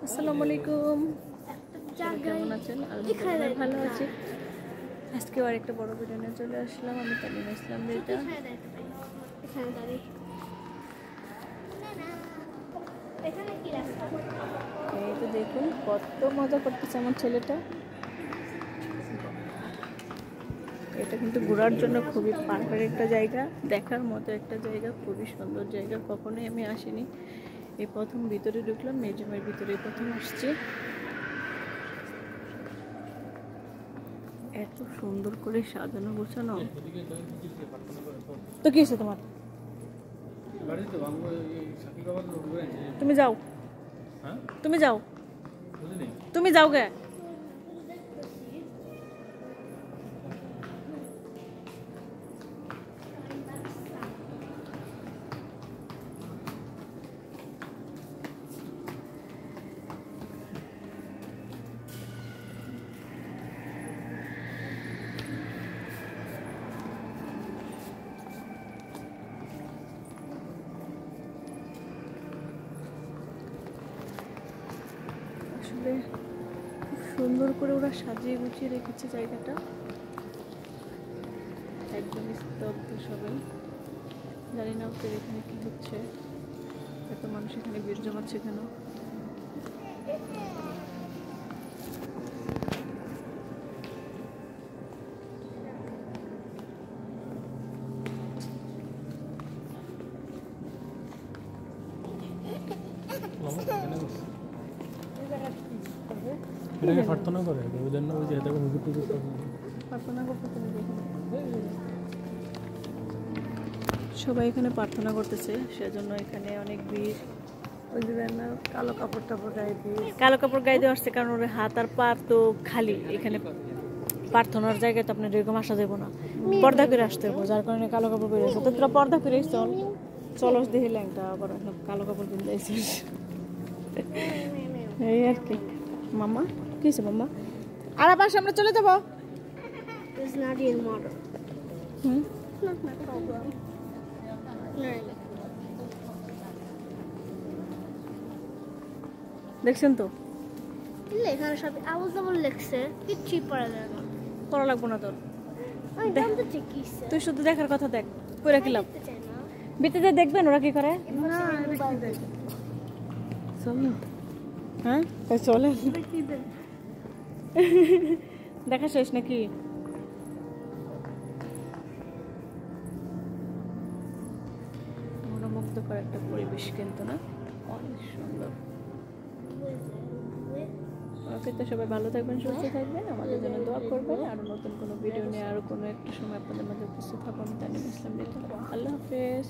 আসসালামু আলাইকুম। কেমন আছেন? আলহামদুলিল্লাহ ভালো আছি। আজকেও আরেকটা বড় ভিডিও নিয়ে চলে আসলাম। আমি তালিমা ইসলাম রিতা। এই তো দেখুন কত মজা করতেছে আমার ছেলেটা। এটা কিন্তু ঘোরার জন্য খুবই পারফেক্ট একটা জায়গা, দেখার মতো একটা জায়গা, খুবই সুন্দর জায়গা। কখনোই আমি আসিনি, এই প্রথম ভিতরে ঢুকলাম। মিউজিয়ামের ভিতরে প্রথম আসছি। এত সুন্দর করে সাজানো গোছানো। তো কি হয়েছে তোমার? তুমি যাও, তুমি যাও, তুমি যাও গে। আসলে খুব সুন্দর করে ওরা সাজিয়ে গুছিয়ে রেখেছে জায়গাটা, একদম স্তব্ধ সবাই। জানি না ওদের এখানে কি হচ্ছে, এত মানুষ এখানে ভিড় জমাচ্ছে কেন। প্রার্থনা করে ওই জন্য ওই যে প্রার্থনা করতে সবাই এখানে প্রার্থনা করতেছে, সেজন্য এখানে অনেক ভিড়। ওই যে না কালো কাপড় টাপড় গায়ে দিয়ে, কালো কাপড় গায়ে দিয়ে আসছে, কারণ ওর হাত আর পা তো খালি। এখানে প্রার্থনার জায়গায় তো আপনার এরকম আসা যাবো না, পর্দা করে আসতে হবে, যার কারণে কালো কাপড় পরে আসছে। তো তোরা পর্দা করে চল, চলস দেখে ল্যাংটা আবার কালো কাপড় কিনতে আসছিস। এই আর কি। মামা কি হয়েছে মামা? আর আবার আমরা চলে যাবো। It's not your model. It's not my problem. No. দেখছেন তো, এখানে সব আবল তাবল লেখছে, কিচ্ছুই পড়া যায় না। পড়া লাগবো না তোর, আমি জানতে চাই কি তুই শুধু দেখার কথা দেখ। পুরা কি লাভ? চাই না। ভিতরে দেখবেন ওরা কি করে। চলো, হ্যাঁ চলে দেখা শেষ নাকি? মনোমুগ্ধকর একটা পরিবেশ কিন্তু, না? অনেক সুন্দর। ওকে, তো সবাই ভালো থাকবেন, সুস্থ থাকবেন, আমাদের জন্য দোয়া করবেন। আরো নতুন কোনো ভিডিও নিয়ে আরো কোনো একটা সময় আপনাদের মাঝে উপস্থিত হবো। আমি তালিমা ইসলাম রিতা। আল্লাহ হাফেজ।